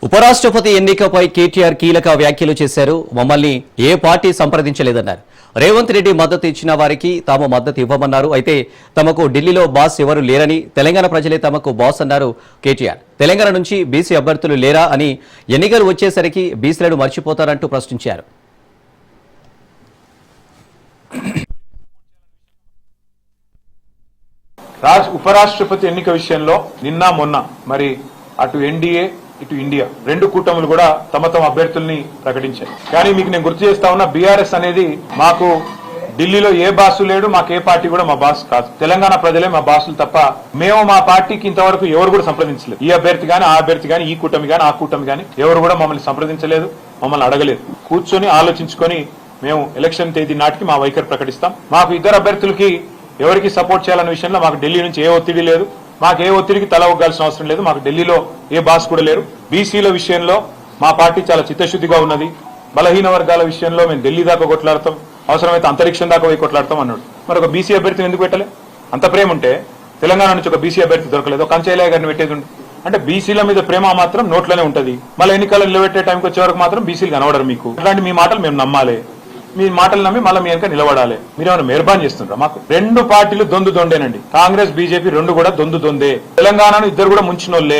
ఉపరాష్ట్రపతి ఎన్నికపై కేటీఆర్ కీలక వ్యాఖ్యలు చేశారు. మమ్మల్ని ఏ పార్టీ సంప్రదించలేదన్నారు. రేవంత్ రెడ్డి మద్దతు ఇచ్చిన వారికి తాము మద్దతు ఇవ్వమన్నారు. అయితే తమకు ఢిల్లీలో బాస్ ఎవరు లేరని, తెలంగాణ ప్రజలే తమకు బాస్ అన్నారు కేటీఆర్. తెలంగాణ నుంచి బీసీ అభ్యర్థులు లేరా అని, ఎన్నికలు వచ్చేసరికి బీసీలను మర్చిపోతారంటూ ప్రశ్నించారు. ఉపరాష్ట్రపతి ఎన్నిక విషయంలో నిన్న మొన్న మరి అటు ఎన్డీఏ ఇటు ఇండియా రెండు కూటములు కూడా తమ తమ అభ్యర్థుల్ని ప్రకటించాయి. కానీ మీకు నేను గుర్తు చేస్తా ఉన్నా, బీఆర్ఎస్ అనేది మాకు ఢిల్లీలో ఏ బాసు లేడు, మాకు ఏ పార్టీ కూడా మా బాస్ కాదు. తెలంగాణ ప్రజలే మా బాసులు తప్ప మేము మా పార్టీకి ఇంతవరకు ఎవరు కూడా సంప్రదించలేదు. ఈ అభ్యర్థి గాని, ఆ అభ్యర్థి గాని, ఈ కూటమి గాని, ఆ కూటమి గాని ఎవరు కూడా మమ్మల్ని సంప్రదించలేదు, మమ్మల్ని అడగలేదు. కూర్చొని ఆలోచించుకొని మేము ఎలక్షన్ తేదీ నాటికి మా వైఖరి ప్రకటిస్తాం. మాకు ఇద్దరు అభ్యర్థులకి ఎవరికి సపోర్ట్ చేయాలనే విషయంలో మాకు ఢిల్లీ నుంచి ఏ ఒత్తిడి లేదు, మాకు ఏ ఒత్తిడికి తల ఒగ్గాల్సిన అవసరం లేదు. మాకు ఢిల్లీలో ఏ బాస్ కూడా లేరు. బీసీల విషయంలో మా పార్టీ చాలా చిత్తశుద్ధిగా ఉన్నది. బలహీన వర్గాల విషయంలో మేము ఢిల్లీ దాకా కొట్లాడతాం, అవసరమైతే అంతరిక్షం దాకా పోయి కొట్లాడతాం అన్నాడు. మరి ఒక బీసీ అభ్యర్థిని ఎందుకు పెట్టలే? అంత ప్రేమ ఉంటే తెలంగాణ నుంచి ఒక బీసీ అభ్యర్థి దొరకలేదు, ఒక కంచయ్య గారిని పెట్టేది ఉంది. అంటే బీసీల మీద ప్రేమ మాత్రం నోట్లోనే ఉంటది. మళ్ళీ ఎన్నికలు నిలబెట్టే టైంకి వచ్చే వరకు మాత్రం బీసీలు కనబడరు. మీకు అట్లాంటి మీ మాటలు మేము నమ్మాలి, మీ మాటలు నమ్మి మళ్ళీ మీ వెనక నిలబడాలి. మీరేమైనా మెహర్బాన్ చేస్తుంటారా? మాకు రెండు పార్టీలు దొందు దొండేనండి. కాంగ్రెస్ బీజేపీ రెండు కూడా దొందు దొందే. తెలంగాణను ఇద్దరు కూడా ముంచినోళ్లే.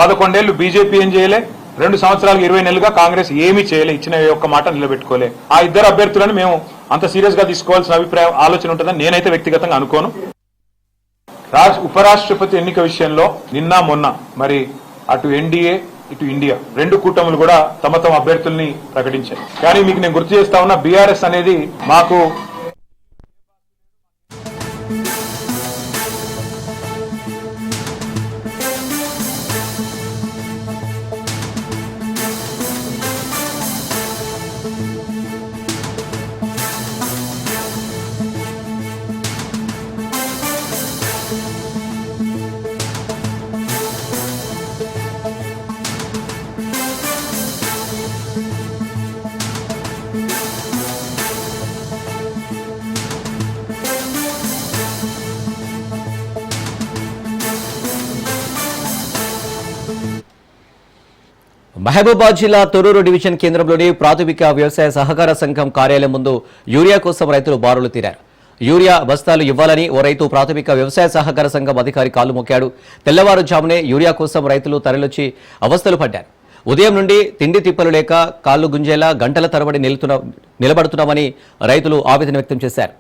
11 ఏళ్లు బీజేపీ ఏం చేయలే, 2 సంవత్సరాలకు 20 నెలలుగా కాంగ్రెస్ ఏమీ చేయలే, ఇచ్చిన ఒక్క మాట నిలబెట్టుకోలే. ఆ ఇద్దరు అభ్యర్థులను మేము అంత సీరియస్ గా తీసుకోవాల్సిన ఆలోచన ఉంటుందని నేనైతే వ్యక్తిగతంగా అనుకోను. ఉపరాష్ట్రపతి ఎన్నిక విషయంలో నిన్న మొన్న మరి అటు ఎన్డీఏ ఇటు ఇండియా రెండు కూటములు కూడా తమ తమ అభ్యర్థుల్ని ప్రకటించాయి. కానీ మీకు నేను గుర్తు చేస్తా ఉన్నా, బీఆర్ఎస్ అనేది మాకు మహబూబాబాద్ జిల్లా తొర్రూరు డివిజన్ కేంద్రంలోని ప్రాథమిక వ్యవసాయ సహకార సంఘం కార్యాలయం ముందు యూరియా కోసం రైతులు బారులు తీరారు. యూరియా బస్తాలు ఇవ్వాలని ఓ రైతు ప్రాథమిక వ్యవసాయ సహకార సంఘం అధికారి కాలు మొక్కాడు. తెల్లవారుజామునే యూరియా కోసం రైతులు తరలిచ్చి అవస్థలు పడ్డారు. ఉదయం నుండి తిండి తిప్పలు లేక కాళ్లు గుంజేలా గంటల తరబడి నిలబడుతున్నామని రైతులు ఆవేదన వ్యక్తం చేశారు.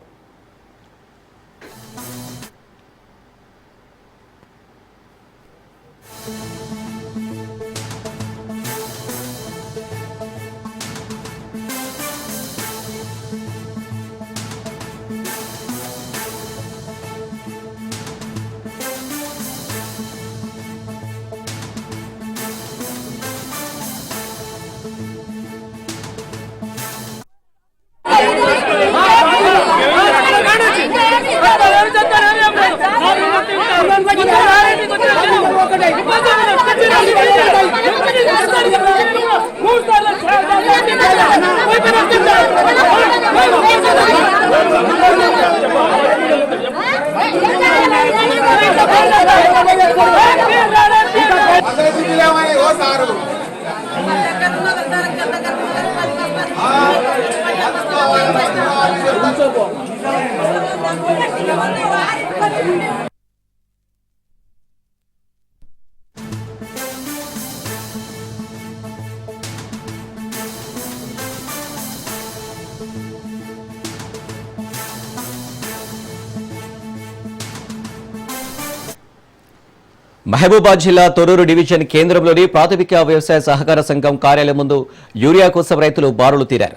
మహబూబాబాద్ జిల్లా తొర్రూరు డివిజన్ కేంద్రంలోని ప్రాథమిక వ్యవసాయ సహకార సంఘం కార్యాలయం ముందు యూరియా కోసం రైతులు బారులు తీరారు.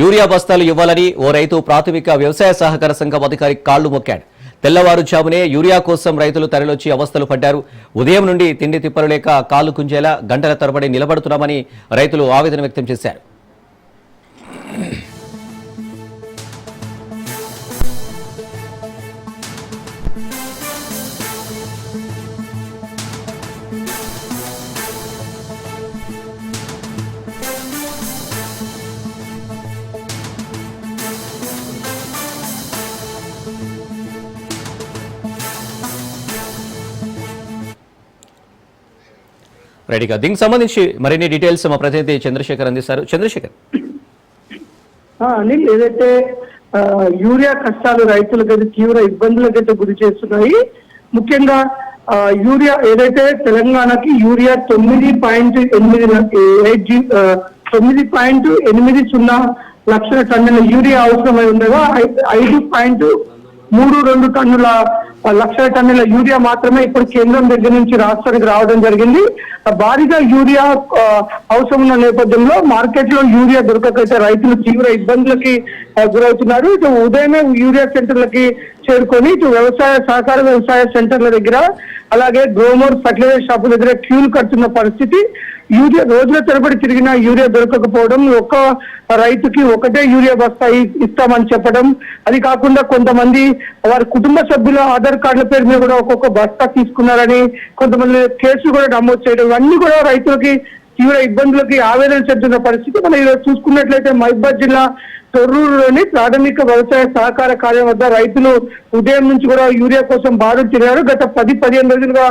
యూరియా బస్తాలు ఇవ్వాలని ఓ రైతు ప్రాథమిక వ్యవసాయ సహకార సంఘం అధికారి కాళ్లు మొక్కాడు. తెల్లవారుజామునే యూరియా కోసం రైతులు తరలిచ్చి అవస్థలు పడ్డారు. ఉదయం నుండి తిండి తిప్పలు లేక కాళ్లు కుంజేలా గంటల తరబడి నిలబడుతున్నామని రైతులు ఆవేదన వ్యక్తం చేశారు. రైట్గా దీనికి సంబంధించి మరిన్ని డీటెయిల్స్ మా ప్రతినిధి చంద్రశేఖర్ అందిస్తారు. చంద్రశేఖర్. అనిల్, ఏదైతే యూరియా కష్టాలు రైతులకైతే తీవ్ర ఇబ్బందులకైతే గురి చేస్తున్నాయి. ముఖ్యంగా యూరియా ఏదైతే తెలంగాణకి యూరియా 9.80 లక్షల టన్నుల యూరియా అవసరమై ఉండగా 5.32 టన్నుల లక్షల టన్నుల యూరియా మాత్రమే ఇప్పుడు కేంద్రం దగ్గర నుంచి రాష్ట్రానికి రావడం జరిగింది. భారీగా యూరియా అవసరం ఉన్న నేపథ్యంలో మార్కెట్ లో యూరియా దొరకకైతే రైతులు తీవ్ర ఇబ్బందులకి గురవుతున్నారు. ఇటు ఉదయమే యూరియా సెంటర్లకి చేరుకొని ఇటు సహకార వ్యవసాయ సెంటర్ల దగ్గర అలాగే గ్రోమోర్ ఫర్టిలైజర్ షాపుల దగ్గర క్యూలు కడుతున్న పరిస్థితి. యూరియా రోజుల తరబడి తిరిగిన యూరియా దొరకకపోవడం, ఒక్క రైతుకి ఒకటే యూరియా బస్తా ఇస్తామని చెప్పడం, అది కాకుండా కొంతమంది వారి కుటుంబ సభ్యుల ఆధార్ కార్డుల పేరు మీద కూడా ఒక్కొక్క బస్తా తీసుకున్నారని కొంతమంది కేసులు కూడా నమోదు చేయడం, ఇవన్నీ కూడా రైతులకి తీవ్ర ఇబ్బందులకి ఆవేదన చెందుతున్న పరిస్థితి. మనం ఈరోజు చూసుకున్నట్లయితే మహబూబాబాద్ జిల్లా తొర్రూరులోని ప్రాథమిక వ్యవసాయ సహకార కార్యం వద్ద రైతులు ఉదయం నుంచి కూడా యూరియా కోసం బారులు తిరిగారు. గత 10-15 రోజులుగా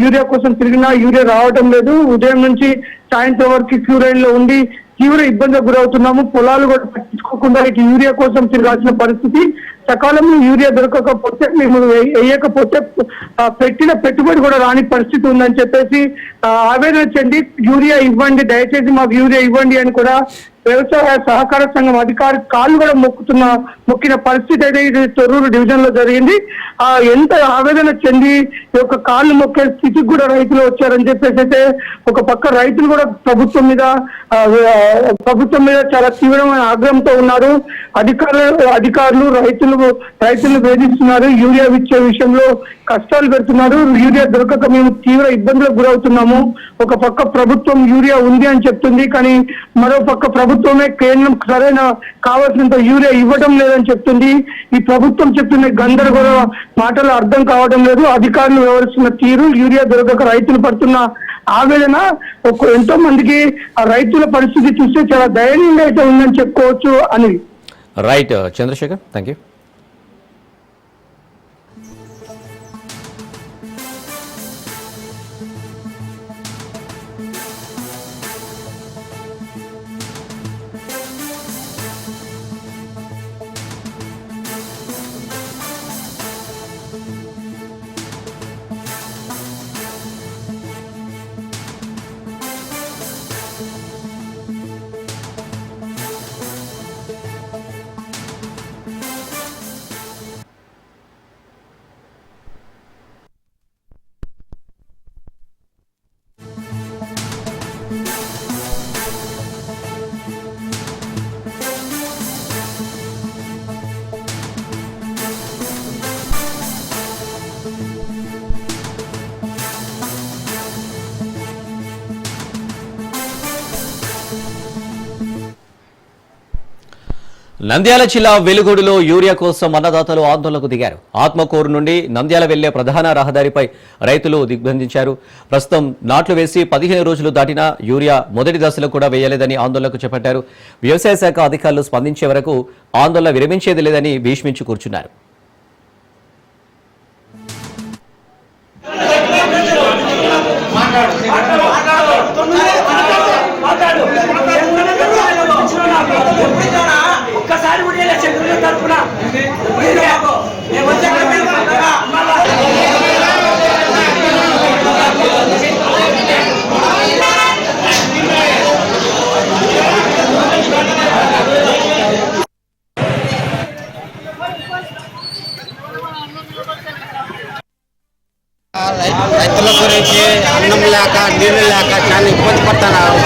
యూరియా కోసం తిరిగినా యూరియా రావడం లేదు. ఉదయం నుంచి సాయంత్రం వరకు క్యూ లైన్ లో ఉండి తీవ్ర ఇబ్బందికి గురవుతున్నాము. పొలాలు కూడా పట్టించుకోకుండా ఇటు యూరియా కోసం తిరగాల్సిన పరిస్థితి. సకాలంలో యూరియా దొరకకపోతే మేము వేయకపోతే పెట్టిన పెట్టుబడి కూడా రాని పరిస్థితి ఉందని చెప్పేసి ఆవేదన చెంది యూరియా ఇవ్వండి, దయచేసి మాకు యూరియా ఇవ్వండి అని కూడా వ్యవసాయ సహకార సంఘం అధికారి కాళ్ళు కూడా మొక్కిన పరిస్థితి అయితే ఇది తొర్రూరు డివిజన్ లో జరిగింది. ఎంత ఆవేదన చెంది ఈ యొక్క కాళ్ళు మొక్కే స్థితికి కూడా రైతులు వచ్చారని చెప్పేసి అయితే ఒక పక్క రైతులు కూడా ప్రభుత్వం మీద చాలా తీవ్రమైన ఆగ్రహంతో ఉన్నారు. అధికారులు రైతులు వేధిస్తున్నారు, యూరియా ఇచ్చే విషయంలో కష్టాలు పెడుతున్నారు. యూరియా దొరకక మేము తీవ్ర ఇబ్బందులకు గురవుతున్నాము. ఒక పక్క ప్రభుత్వం యూరియా ఉంది అని చెప్తుంది, కానీ మరో పక్క ప్రభుత్వమే కేంద్రం సరైన కావాల్సినంత యూరియా ఇవ్వడం లేదని చెప్తుంది. ఈ ప్రభుత్వం చెప్తున్న గందరగోళ మాటలు అర్థం కావడం లేదు. అధికారులు వ్యవహరిస్తున్న తీరు, యూరియా దొరకక రైతులు పడుతున్న ఆవేదన ఎంతో మందికి ఆ రైతుల పరిస్థితి చూస్తే చాలా దయనీయంగా అయితే ఉందని చెప్పుకోవచ్చు. అని right Chandrashekar, thank you. Nandyal జిల్లా వెలుగొడులో యూరియా కోసం అన్నదాతలు ఆందోళనకు దిగారు. ఆత్మకూరు నుండి నంద్యాల వెళ్లే ప్రధాన రహదారిపై రైతులు దిగ్బంధించారు. ప్రస్తుతం నాట్లు వేసి 15 రోజులు దాటినా యూరియా మొదటి దశలో కూడా వేయలేదని ఆందోళనకు చేపట్టారు. వ్యవసాయ శాఖ అధికారులు స్పందించే వరకు ఆందోళన విరమించేది లేదని భీష్మించి కూర్చున్నారు. ఒక్కసారి తరఫున రైతుల గురించి అన్నం లేక నీళ్ళు లేక చాలా ఇబ్బంది పడుతున్నారు.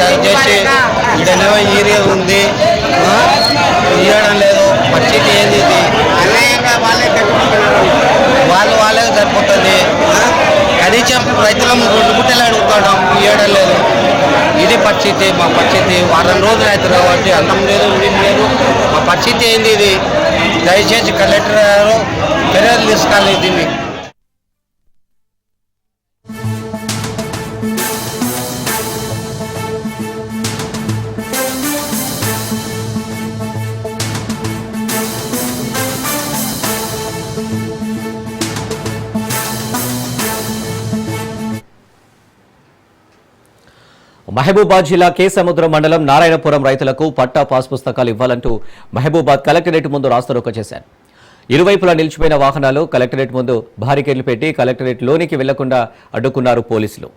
దయచేసి ఇడనేమో యూరియా ఉంది, ఇవ్వడం లేదు. పరిస్థితి ఏంది ఇది? వాళ్ళే సరిపోతుంది. కనీసం రైతులను 2 గుట్టలు అడుగుతాం, ఇవ్వడం లేదు. ఇది పరిస్థితి, మా పరిస్థితి. వారం రోజులు అవుతుంది కాబట్టి అన్నం లేదు, నీళ్ళు లేదు. మా పరిస్థితి ఏంది ఇది? దయచేసి కలెక్టర్ గారు చర్యలు తీసుకోవాలి దీన్ని. మహబూబాద్ జిల్లా కేసముద్రం మండలం నారాయణపురం రైతులకు పట్టా పాస్ పుస్తకాలు ఇవ్వాలంటూ మహబూబాద్ కలెక్టరేట్ ముందు రాస్తారోకో చేశారు. ఇరువైపులా నిలిచిపోయిన వాహనాలు కలెక్టరేట్ ముందు బారికేడ్లు పెట్టి కలెక్టరేట్ లోనికి వెళ్లకుండా అడ్డుకున్నారు పోలీసులు.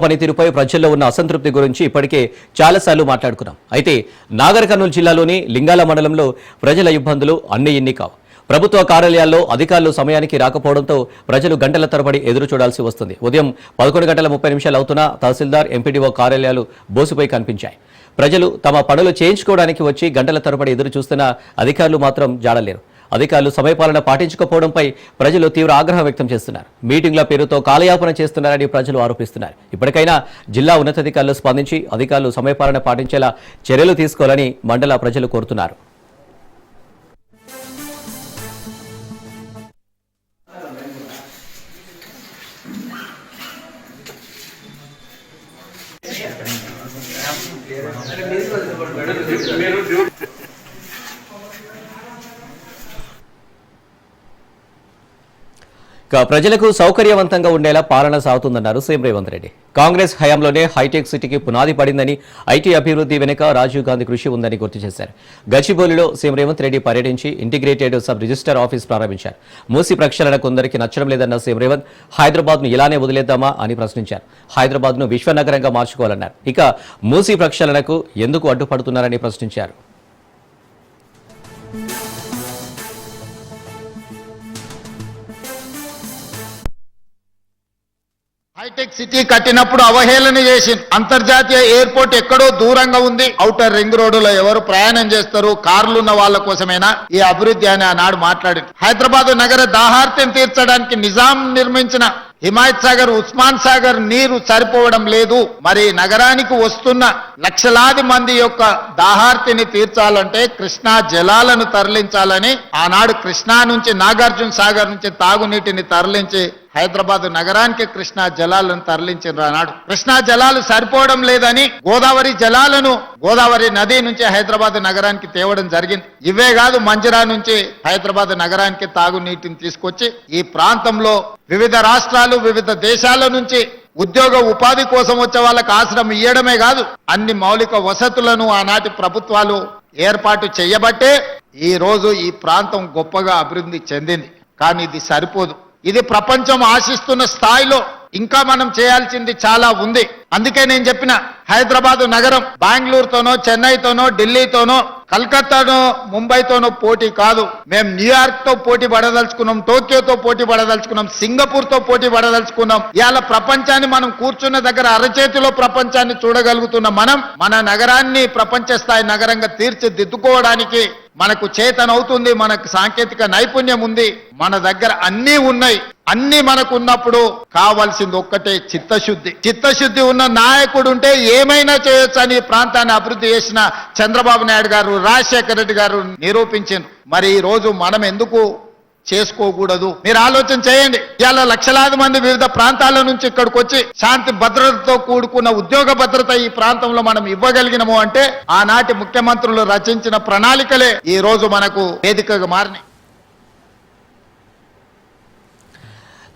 పనితీరుపై ప్రజల్లో ఉన్న అసంతృప్తి గురించి ఇప్పటికే చాలాసార్లు మాట్లాడుకున్నాం. అయితే నాగర్ కర్నూలు జిల్లాలోని లింగాల మండలంలో ప్రజల ఇబ్బందులు అన్ని ఇన్ని కావు. ప్రభుత్వ కార్యాలయాల్లో అధికారులు సమయానికి రాకపోవడంతో ప్రజలు గంటల తరబడి ఎదురు చూడాల్సి వస్తుంది. ఉదయం 11:30 అవుతున్నా తహసీల్దార్, ఎంపీడీఓ కార్యాలయాలు బోసిపోయి కనిపించాయి. ప్రజలు తమ పనులు చేయించుకోవడానికి వచ్చి గంటల తరబడి ఎదురు చూస్తున్నా అధికారులు మాత్రం జాడలేరు. అధికారులు సమయపాలన పాటించకపోవడంపై ప్రజలు తీవ్ర ఆగ్రహం వ్యక్తం చేస్తున్నారు. మీటింగ్ల పేరుతో కాలయాపన చేస్తున్నారని ప్రజలు ఆరోపిస్తున్నారు. ఇప్పటికైనా జిల్లా ఉన్నతాధికారులు స్పందించి అధికారులు సమయపాలన పాటించేలా చర్యలు తీసుకోవాలని మండల ప్రజలు కోరుతున్నారు. ప్రజలకు సౌకర్యవంతంగా ఉండేలా పాలన సాగుతుందన్నారు సీఎం రేవంత్ రెడ్డి. కాంగ్రెస్ హయాంలోనే హైటెక్ సిటీకి పునాది పడిందని, ఐటీ అభివృద్ధి వెనుక రాజీవ్ గాంధీ కృషి ఉందని గుర్తు చేశారు. గచ్చిబౌలిలో సీఎం రేవంత్ రెడ్డి పర్యటించి ఇంటిగ్రేటెడ్ సబ్ రిజిస్టర్ ఆఫీస్ ప్రారంభించారు. మూసీ ప్రక్షాళన కొందరికి నచ్చడం లేదన్న సీఎం రేవంత్ హైదరాబాద్ను ఇలానే వదిలేద్దామా అని ప్రశ్నించారు. హైదరాబాద్ను విశ్వనగరంగా మార్చుకోవాలన్నారు. ఇక మూసీ ప్రక్షాళనకు ఎందుకు అడ్డుపడుతున్నారని ప్రశ్నించారు. హైటెక్ సిటీ కట్టినప్పుడు అవహేళన చేసి అంతర్జాతీయ ఎయిర్పోర్ట్ ఎక్కడో దూరంగా ఉంది, ఔటర్ రింగ్ రోడ్డులో ఎవరు ప్రయాణం చేస్తారు, కార్లు ఉన్న వాళ్ళ కోసమేనా ఈ అభివృద్ధి అని ఆనాడు మాట్లాడింది. హైదరాబాద్ నగర దాహార్తిని తీర్చడానికి నిజాం నిర్మించిన హిమాయత్ సాగర్, ఉస్మాన్ సాగర్ నీరు సరిపోవడం లేదు. మరి నగరానికి వస్తున్న లక్షలాది మంది యొక్క దాహార్తిని తీర్చాలంటే కృష్ణా జలాలను తరలించాలని ఆనాడు కృష్ణా నుంచి నాగార్జున సాగర్ నుంచి తాగునీటిని తరలించి హైదరాబాద్ నగరానికి కృష్ణా జలాలను తరలించిన నాడు కృష్ణా జలాలు సరిపోవడం లేదని గోదావరి జలాలను గోదావరి నది నుంచి హైదరాబాద్ నగరానికి తేవడం జరిగింది. ఇవే కాదు, మంజిరా నుంచి హైదరాబాద్ నగరానికి తాగునీటిని తీసుకొచ్చి ఈ ప్రాంతంలో వివిధ రాష్ట్రాలు, వివిధ దేశాల నుంచి ఉద్యోగ ఉపాధి కోసం వచ్చే వాళ్ళకి ఆశ్రమం ఇవ్వడమే కాదు, అన్ని మౌలిక వసతులను ఆనాటి ప్రభుత్వాలు ఏర్పాటు చేయబట్టే ఈ రోజు ఈ ప్రాంతం గొప్పగా అభివృద్ధి చెందింది. కానీ ఇది సరిపోదు. ఇది ప్రపంచం ఆశిస్తున్న స్థాయిలో ఇంకా మనం చేయాల్సింది చాలా ఉంది. అందుకే నేను చెప్పిన హైదరాబాద్ నగరం బెంగళూరుతోనో, చెన్నైతోనో, ఢిల్లీతోనో, కలకత్తానో, ముంబైతోనో పోటీ కాదు. మేము న్యూయార్క్ తో పోటీ పడదలుచుకున్నాం, టోక్యోతో పోటీ పడదలుచుకున్నాం, సింగపూర్ తో పోటీ పడదలుచుకున్నాం. ఇవాళ ప్రపంచాన్ని మనం కూర్చున్న దగ్గర అరచేతిలో ప్రపంచాన్ని చూడగలుగుతున్న మనం మన నగరాన్ని ప్రపంచ స్థాయి నగరంగా తీర్చిదిద్దుకోవడానికి మనకు చేతనవుతుంది. మనకు సాంకేతిక నైపుణ్యం ఉంది, మన దగ్గర అన్నీ ఉన్నాయి. అన్ని మనకు ఉన్నప్పుడు కావాల్సింది ఒక్కటే చిత్తశుద్ధి. చిత్తశుద్ధి ఉన్న నాయకుడు ఉంటే ఏమైనా చేయొచ్చు అని ప్రాంతాన్ని అభివృద్ధి చేసిన చంద్రబాబు నాయుడు గారు, రాజశేఖర రెడ్డి గారు నిరూపించారు. మరి ఈ రోజు మనం ఎందుకు చేసుకోకూడదు? మీరు ఆలోచన చేయండి. ఇవాళ లక్షలాది మంది వివిధ ప్రాంతాల నుంచి ఇక్కడికి వచ్చి శాంతి భద్రతతో కూడుకున్న ఉద్యోగ భద్రత ఈ ప్రాంతంలో మనం ఇవ్వగలిగినము అంటే ఆనాటి ముఖ్యమంత్రులు రచించిన ప్రణాళికలే ఈ రోజు మనకు వేదికగా మారినాయి.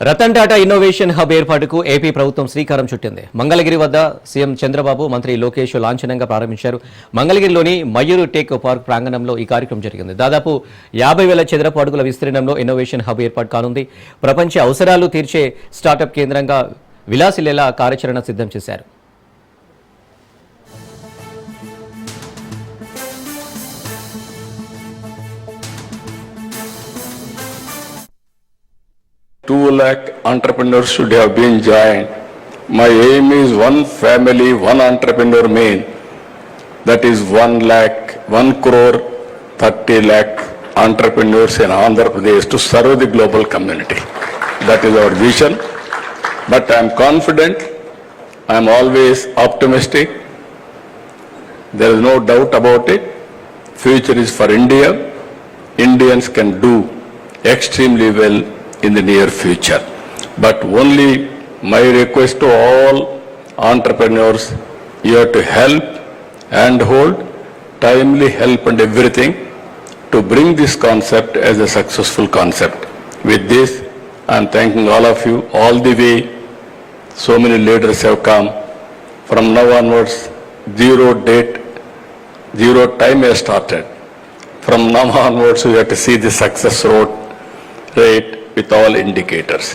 రతన్ టాటా ఇన్నోవేషన్ హబ్ ఏర్పాటుకు ఏపీ ప్రభుత్వం శ్రీకారం చుట్టింది. మంగళగిరి వద్ద సీఎం చంద్రబాబు, మంత్రి లోకేష్ లాంఛనంగా ప్రారంభించారు. మంగళగిరిలోని మయూరు టెక్ పార్క్ ప్రాంగణంలో ఈ కార్యక్రమం జరిగింది. దాదాపు 50,000 చదరపు అడుగుల విస్తీర్ణంలో ఇన్నోవేషన్ హబ్ ఏర్పాటు కానుంది. ప్రపంచ అవసరాలు తీర్చే స్టార్టప్ కేంద్రంగా విలాసిల్లేలా కార్యాచరణ సిద్ధం చేశారు. Two lakh entrepreneurs should have been joined. My aim is one family, one entrepreneur main. That is 1 crore 30 lakh entrepreneurs in Andhra Pradesh to serve the global community. That is our vision. But I am confident I am always optimistic. There is no doubt about it. Future is for India. Indians can do extremely well in the near future. But only my request to all entrepreneurs, you have to help and hold, timely help and everything to bring this concept as a successful concept. With this, I am thanking all of you all the way. So many leaders have come. From now onwards, zero date, zero time has started. From now onwards, we have to see the success rate with all indicators.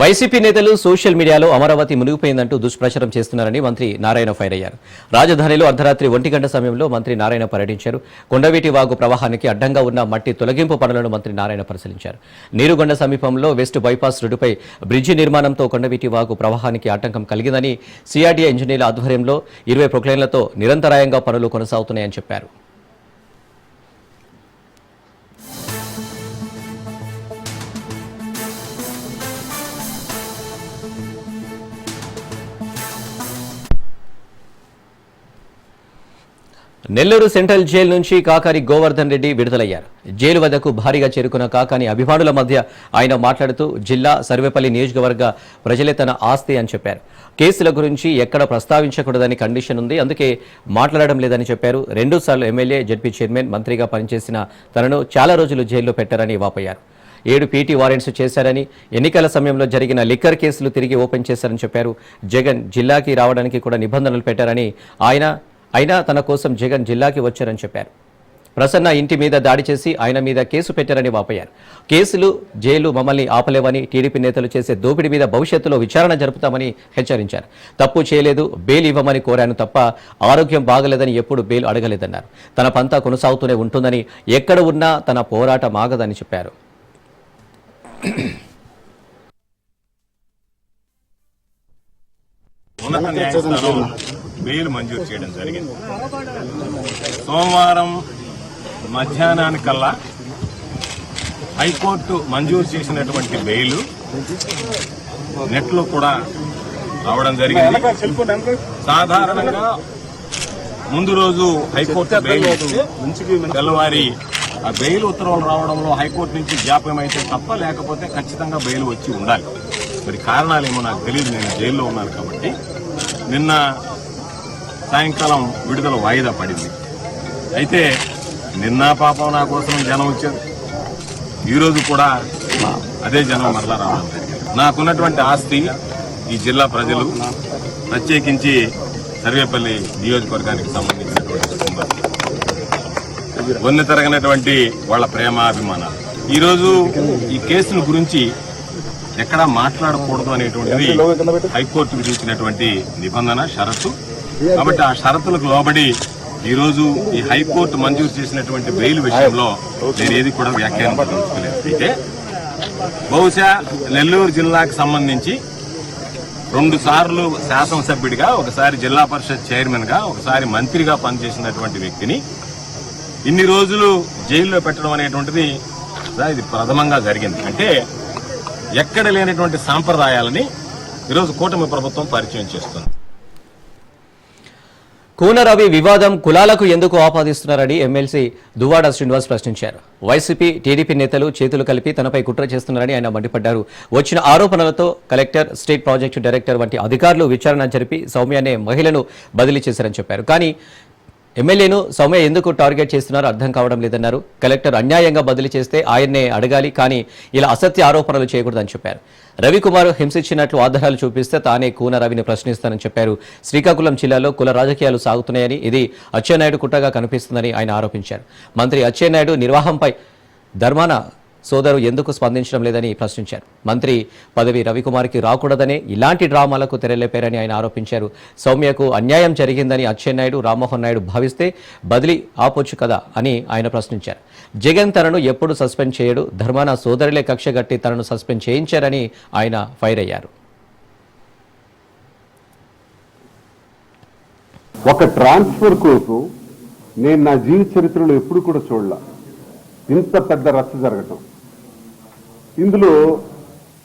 YCP నేతలు social మీడియాలో అమరావతి మునిగిపోయిందంటూ దుష్ప్రచారం చేస్తున్నారని మంత్రి Narayana fire అయ్యారు. రాజధానిలో అర్ధరాత్రి 1 గంట సమయంలో మంత్రి నారాయణ పర్యటించారు. కొండవీటి వాగు ప్రవాహానికి అడ్డంగా ఉన్న మట్టి తొలగింపు పనులను మంత్రి నారాయణ పరిశీలించారు. నీరుగొండ సమీపంలో వెస్ట్ బైపాస్ రోడ్డుపై బ్రిడ్జి నిర్మాణంతో కొండవీటి వాగు ప్రవాహానికి ఆటంకం కలిగిందని సిఆర్డీఏ ఇంజనీర్ల ఆధ్వర్యంలో 20 ప్రొక్లైన్లతో నిరంతరాయంగా పనులు కొనసాగుతున్నాయని చెప్పారు. నెల్లూరు సెంట్రల్ జైలు నుంచి కాకాని గోవర్ధన్ రెడ్డి విడుదలయ్యారు. జైలు వద్దకు భారీగా చేరుకున్న కాకాని అభిమానుల మధ్య ఆయన మాట్లాడుతూ జిల్లా సర్వేపల్లి నియోజకవర్గ ప్రజలే తన ఆస్తి అని చెప్పారు. కేసుల గురించి ఎక్కడ ప్రస్తావించకూడదని కండిషన్ ఉంది, అందుకే మాట్లాడడం లేదని చెప్పారు. 2 సార్లు ఎమ్మెల్యే, జడ్పీ చైర్మన్, మంత్రిగా పనిచేసిన తనను చాలా రోజులు జైల్లో పెట్టారని వాపోయారు. 7 పీటీ వారెంట్స్ చేశారని, ఎన్నికల సమయంలో జరిగిన లిక్కర్ కేసులు తిరిగి ఓపెన్ చేశారని చెప్పారు. జగన్ జిల్లాకి రావడానికి కూడా నిబంధనలు పెట్టారని అయినా తన కోసం జగన్ జిల్లాకి వచ్చారని చెప్పారు. ప్రసన్న ఇంటి మీద దాడి చేసి ఆయన మీద కేసు పెట్టారని వాపోయారు. కేసులు, జైలు మమ్మల్ని ఆపలేవని, టీడీపీ నేతలు చేసే దోపిడీ మీద భవిష్యత్తులో విచారణ జరుపుతామని హెచ్చరించారు. తప్పు చేయలేదు, బెయిల్ ఇవ్వమని కోరాను తప్ప ఆరోగ్యం బాగలేదని ఎప్పుడు బెయిల్ అడగలేదన్నారు. తన పంతా కొనసాగుతూనే ఉంటుందని, ఎక్కడ ఉన్నా తన పోరాటం ఆగదని చెప్పారు. ఉన్నత న్యాయస్థానం బెయిల్ మంజూరు చేయడం జరిగింది. సోమవారం మధ్యాహ్నానికల్లా హైకోర్టు మంజూరు చేసినటువంటి బెయిల్ నెట్లో కూడా రావడం జరిగింది. సాధారణంగా ముందు రోజు హైకోర్టు బెయిల్ తెల్లవారి ఆ బెయిల్ ఉత్తర్వులు రావడంలో హైకోర్టు నుంచి జాప్యం అయితే తప్ప, లేకపోతే ఖచ్చితంగా బెయిల్ వచ్చి ఉండాలి. మరి కారణాలేమో నాకు తెలియదు, నేను జైల్లో ఉన్నాను కాబట్టి. నిన్న సాయంకాలం విడుదల వాయిదా పడింది. అయితే నిన్న పాపం నా కోసం జనం వచ్చారు, ఈరోజు కూడా అదే జనం మరలా రావడం జరిగింది. నాకున్నటువంటి ఆస్తి ఈ జిల్లా ప్రజలు, ప్రత్యేకించి సర్వేపల్లి నియోజకవర్గానికి సంబంధించినటువంటి కుటుంబం, వన్నె తరగనటువంటి వాళ్ళ ప్రేమ, అభిమానాలు. ఈరోజు ఈ కేసుల గురించి ఎక్కడా మాట్లాడకూడదు అనేటువంటిది హైకోర్టు విధించినటువంటి నిబంధన, షరతు. కాబట్టి ఆ షరతులకు లోబడి ఈరోజు ఈ హైకోర్టు మంజూరు చేసినటువంటి బెయిల్ విషయంలో నేను ఏది కూడా వ్యాఖ్యానం పట్టించుకోలేదు. అయితే బహుశా నెల్లూరు జిల్లాకు సంబంధించి 2 సార్లు శాసనసభ్యుడిగా, ఒకసారి జిల్లా పరిషత్ చైర్మన్ గా, ఒకసారి మంత్రిగా పనిచేసినటువంటి వ్యక్తిని ఇన్ని రోజులు జైల్లో పెట్టడం అనేటువంటిది ఇది ప్రథమంగా జరిగింది. అంటే ఎక్కడ లేనటువంటి సాంప్రదాయాలని ఈరోజు కూటమి ప్రభుత్వం పరిచయం చేస్తుంది. కూనరవి వివాదం కులాలకు ఎందుకు ఆపాదిస్తున్నారని ఎమ్మెల్సీ దువ్వాడ శ్రీనివాస్ ప్రశ్నించారు. వైసీపీ, టీడీపీ నేతలు చేతులు కలిపి తనపై కుట్ర చేస్తున్నారని ఆయన మండిపడ్డారు. వచ్చిన ఆరోపణలతో కలెక్టర్, స్టేట్ ప్రాజెక్టు డైరెక్టర్ వంటి అధికారులు విచారణ జరిపి సౌమ్య అనే మహిళను బదిలీ చేశారని చెప్పారు. కానీ ఎమ్మెల్యేను సౌమ్య ఎందుకు టార్గెట్ చేస్తున్నారో అర్థం కావడం లేదన్నారు. కలెక్టర్ అన్యాయంగా బదిలీ చేస్తే ఆయన్నే అడగాలి, కానీ ఇలా అసత్య ఆరోపణలు చేయకూడదని చెప్పారు. రవికుమార్ హింసించినట్లు ఆధారాలు చూపిస్తే తానే కూన రవిని ప్రశ్నిస్తానని చెప్పారు. శ్రీకాకుళం జిల్లాలో కుల రాజకీయాలు సాగుతున్నాయని, ఇది అచ్చెన్నాయుడు కుట్రగా కనిపిస్తుందని ఆయన ఆరోపించారు. మంత్రి అచ్చెన్నాయుడు నిర్వాహంపై ధర్మాన సోదరు ఎందుకు స్పందించడం లేదని ప్రశ్నించారు. మంత్రి పదవి రవికుమార్కి రాకూడదనే ఇలాంటి డ్రామాలకు తెరలేపారని ఆయన ఆరోపించారు. సౌమ్యకు అన్యాయం జరిగిందని అచ్చెన్నాయుడు, రామ్మోహన్ నాయుడు భావిస్తే బదిలీ ఆపొచ్చు కదా అని ఆయన ప్రశ్నించారు. జగన్ తనను ఎప్పుడు సస్పెండ్ చేయడు, ధర్మాన సోదరులే కక్షగట్టి తనను సస్పెండ్ చేయించారని ఆయన ఫైర్ అయ్యారు. ఒక ట్రాన్స్ఫర్ కోసం నేను నా జీవిత చరిత్రలో ఎప్పుడు కూడా చూడలా ఇంత పెద్ద రచ్చ జరగటం. ఇందులో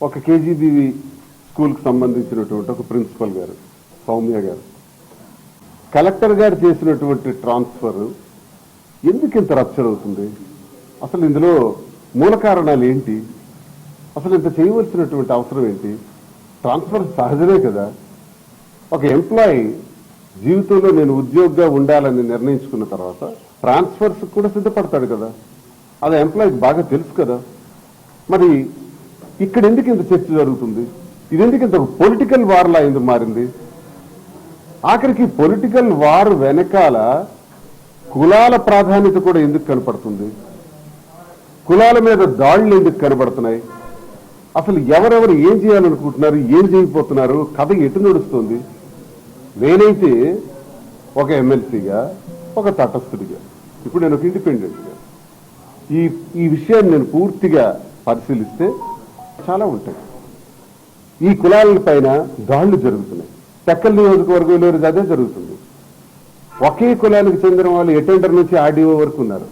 ఒక కేజీబీవి స్కూల్కి సంబంధించినటువంటి ఒక ప్రిన్సిపల్ గారు సౌమ్య గారు కలెక్టర్ గారు చేసినటువంటి ట్రాన్స్ఫర్ ఎందుకు ఇంత రప్చర్ అవుతుంది? అసలు ఇందులో మూల కారణాలు ఏంటి? అసలు ఇంత చేయవలసినటువంటి అవసరం ఏంటి? ట్రాన్స్ఫర్ సహజమే కదా. ఒక ఎంప్లాయీ జీవితంలో నేను ఉద్యోగిగా ఉండాలని నిర్ణయించుకున్న తర్వాత ట్రాన్స్ఫర్స్ కూడా సిద్ధపడతాడు కదా. అది ఎంప్లాయీకి బాగా తెలుసు కదా. మరి ఇక్కడ ఎందుకు ఇంత చర్చ జరుగుతుంది? ఇది ఎందుకు ఇంత పొలిటికల్ వార్లా ఎందుకు మారింది? ఆఖరికి పొలిటికల్ వార్ వెనకాల కులాల ప్రాధాన్యత కూడా ఎందుకు కనపడుతుంది? కులాల మీద దాడులు ఎందుకు కనబడుతున్నాయి? అసలు ఎవరెవరు ఏం చేయాలనుకుంటున్నారు, ఏం చేయబోతున్నారు, కథ ఎటు నడుస్తుంది? నేనైతే ఒక ఎమ్మెల్సీగా, ఒక తటస్థుడిగా, ఇప్పుడు నేను ఒక ఇండిపెండెంట్గా ఈ విషయాన్ని నేను పూర్తిగా పరిశీలిస్తే చాలా ఉంటాయి. ఈ కులాల పైన దాడులు జరుగుతున్నాయి. టెక్కల్ నియోజకవర్గంలో అదే జరుగుతుంది. ఒకే కులానికి చెందిన వాళ్ళు అటెండర్ నుంచి ఆర్డీఓ వరకు ఉన్నారు.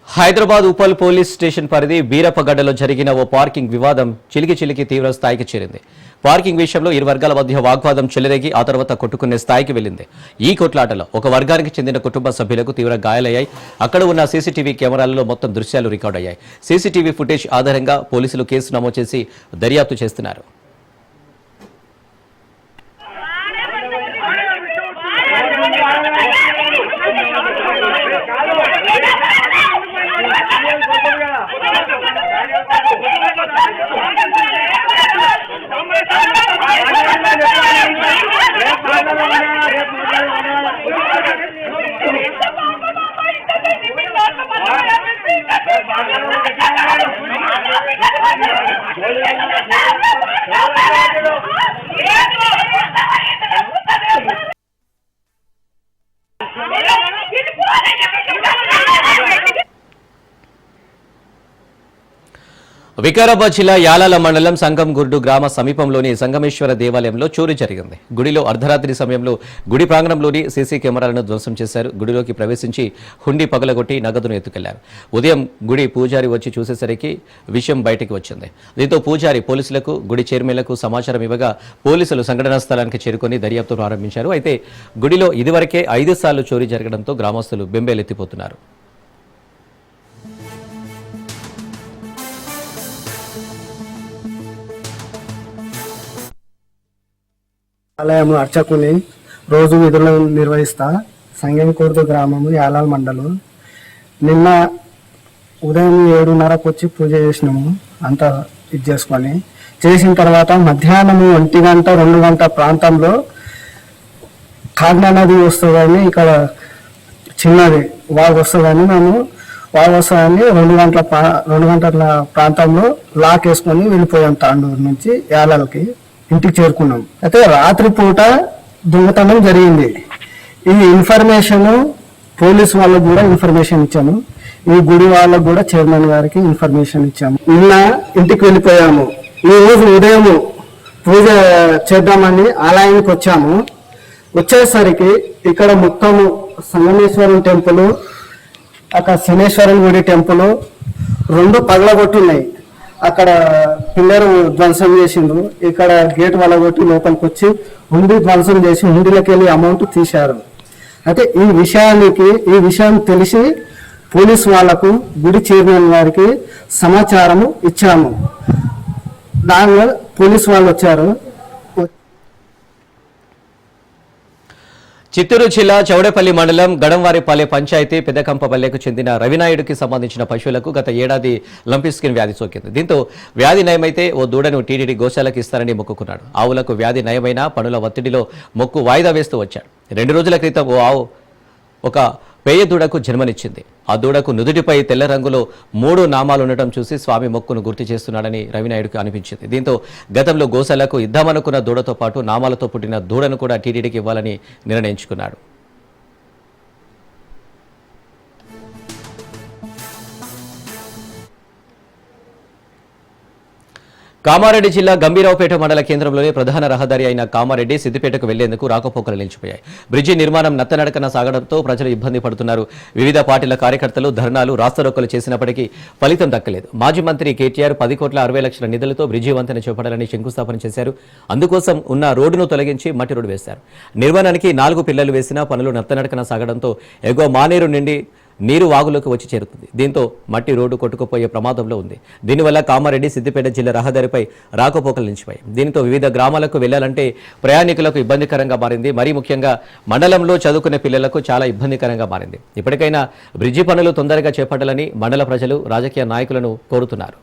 హైదరాబాద్ ఉప్పల్ పోలీస్ స్టేషన్ పరిధి బీరప్పగడ్డలో జరిగిన ఓ పార్కింగ్ వివాదం చిలికి తీవ్ర స్థాయికి చేరింది. పార్కింగ్ విషయంలో ఇరు వర్గాల మధ్య వాగ్వాదం చెలరేగి ఆ తర్వాత కొట్టుకునే స్థాయికి వెళ్లింది. ఈ కొట్లాటలో ఒక వర్గానికి చెందిన కుటుంబ సభ్యులకు తీవ్ర గాయాలయ్యాయి. అక్కడ ఉన్న సీసీటీవీ కెమెరాలలో మొత్తం దృశ్యాలు రికార్డయ్యాయి. సీసీటీవీ ఫుటేజ్ ఆధారంగా పోలీసులు కేసు నమోదు చేసి దర్యాప్తు చేస్తున్నారు. వికారాబాద్ జిల్లా యాలాల మండలం సంగంగుర్డు గ్రామ సమీపంలోని సంగమేశ్వర దేవాలయంలో చోరీ జరిగింది. గుడిలో అర్ధరాత్రి సమయంలో గుడి ప్రాంగణంలోని సీసీ కెమెరాలను ధ్వంసం చేశారు. గుడిలోకి ప్రవేశించి హుండీ పగలగొట్టి నగదును ఎత్తుకెళ్లారు. ఉదయం గుడి పూజారి వచ్చి చూసేసరికి విషయం బయటికి వచ్చింది. దీంతో పూజారి పోలీసులకు, గుడి చైర్మన్లకు సమాచారం ఇవ్వగా పోలీసులు సంఘటనా స్థలానికి చేరుకొని దర్యాప్తు ప్రారంభించారు. అయితే గుడిలో ఇదివరకే 5 సార్లు చోరీ జరగడంతో గ్రామస్తులు బెంబేలెత్తిపోతున్నారు. ఆలయం అర్చకుని రోజు విధులు నిర్వహిస్తా. సంగంకూర్దు గ్రామము యాలాల మండలం. నిన్న ఉదయం 7:30కు వచ్చి పూజ చేసినాము. అంతా ఇది చేసుకొని చేసిన తర్వాత మధ్యాహ్నం 1 గంట 2 గంట ప్రాంతంలో కాగ్నా నది వస్తుందని, ఇక్కడ చిన్నది వాగు వస్తుందని మేము వాగు వస్తుందని 2 గంటల ప్రాంతంలో లాక్ వేసుకొని వెళ్ళిపోయాం. తాండూరు నుంచి యాలాలకి ఇంటికి చేరుకున్నాం. అయితే రాత్రి పూట దొంగతనం జరిగింది. ఈ ఇన్ఫర్మేషన్ పోలీసు వాళ్ళకు కూడా ఇన్ఫర్మేషన్ ఇచ్చాము. ఈ గుడి వాళ్ళకు కూడా చైర్మన్ గారికి ఇన్ఫర్మేషన్ ఇచ్చాము. నిన్న ఇంటికి వెళ్ళిపోయాము. ఈ రోజు ఉదయం పూజ చేద్దామని ఆలయానికి వచ్చాము. వచ్చేసరికి ఇక్కడ మొత్తము సంగమేశ్వరం టెంపుల్, అక్కడ శనేశ్వరం గుడి టెంపుల్ 2 పగలగొట్టున్నాయి. అక్కడ పిల్లర్ ధ్వంసం చేసిండ్రు. ఇక్కడ గేట్ వలగొట్టి లోపలికి వచ్చి హుండీ ధ్వంసం చేసి హుండీలోకి వెళ్ళి అమౌంట్ తీశారు. అయితే ఈ విషయం తెలిసి పోలీసు వాళ్లకు, గుడి చైర్మన్ గారికి సమాచారం ఇచ్చాము. దానిలో పోలీసు వాళ్ళు వచ్చారు. చిత్తూరు జిల్లా చౌడేపల్లి మండలం గడంవారిపాలె పంచాయతీ పెద్దకంపపల్లెకు చెందిన రవినాయుడికి సంబంధించిన పశువులకు గత ఏడాది లంపిస్కిన్ వ్యాధి సోకింది. దీంతో వ్యాధి నయమైతే ఓ దూడను టీటీడీ గోశాలకు ఇస్తారని మొక్కుకున్నాడు. ఆవులకు వ్యాధి నయమైన పనుల ఒత్తిడిలో మొక్కు వాయిదా వేస్తూ వచ్చాడు. 2 రోజుల క్రితం ఓ ఆవు ఒక పేయ దూడకు జన్మనిచ్చింది. ఆ దూడకు నుదుటిపై తెల్ల రంగులో 3 నామాలు ఉండటం చూసి స్వామి మొక్కును గుర్తు చేస్తున్నాడని రవినాయుడికి అనిపించింది. దీంతో గతంలో గోశాలకు ఇద్దామనుకున్న దూడతో పాటు నామాలతో పుట్టిన దూడను కూడా టీటీడీకి ఇవ్వాలని నిర్ణయించుకున్నాడు. కామారెడ్డి జిల్లా గంభీరావుపేట మండల కేంద్రంలోని ప్రధాన రహదారి అయిన కామారెడ్డి సిద్దిపేటకు వెళ్లేందుకు రాకపోకలు నిలిచిపోయాయి. బ్రిడ్జి నిర్మాణం నత్తనడకన సాగడంతో ప్రజలు ఇబ్బంది పడుతున్నారు. వివిధ పార్టీల కార్యకర్తలు ధర్నాలు, రాస్తారోకోలు చేసినప్పటికీ ఫలితం దక్కలేదు. మాజీ మంత్రి కేటీఆర్ 10,60,00,000 నిధులతో బ్రిడ్జి వంతెన చేపట్టాలని శంకుస్థాపన చేశారు. అందుకోసం ఉన్న రోడ్డును తొలగించి మట్టి రోడ్డు వేశారు. నిర్మాణానికి 4 పిల్లలు వేసినా పనులు నత్తనడకన సాగడంతో ఎగువ మానేరు నుండి నీరు వాగులోకి వచ్చి చేరుతుంది. దీంతో మట్టి రోడ్డు కొట్టుకుపోయే ప్రమాదంలో ఉంది. దీనివల్ల కామారెడ్డి సిద్దిపేట జిల్లా రహదారిపై రాకపోకలు నిలిచిపోయాయి. దీంతో వివిధ గ్రామాలకు వెళ్లాలంటే ప్రయాణికులకు ఇబ్బందికరంగా మారింది. మరీ ముఖ్యంగా మండలంలో చదువుకునే పిల్లలకు చాలా ఇబ్బందికరంగా మారింది. ఇప్పటికైనా బ్రిడ్జి పనులు తొందరగా చేపట్టాలని మండల ప్రజలు రాజకీయ నాయకులను కోరుతున్నారు.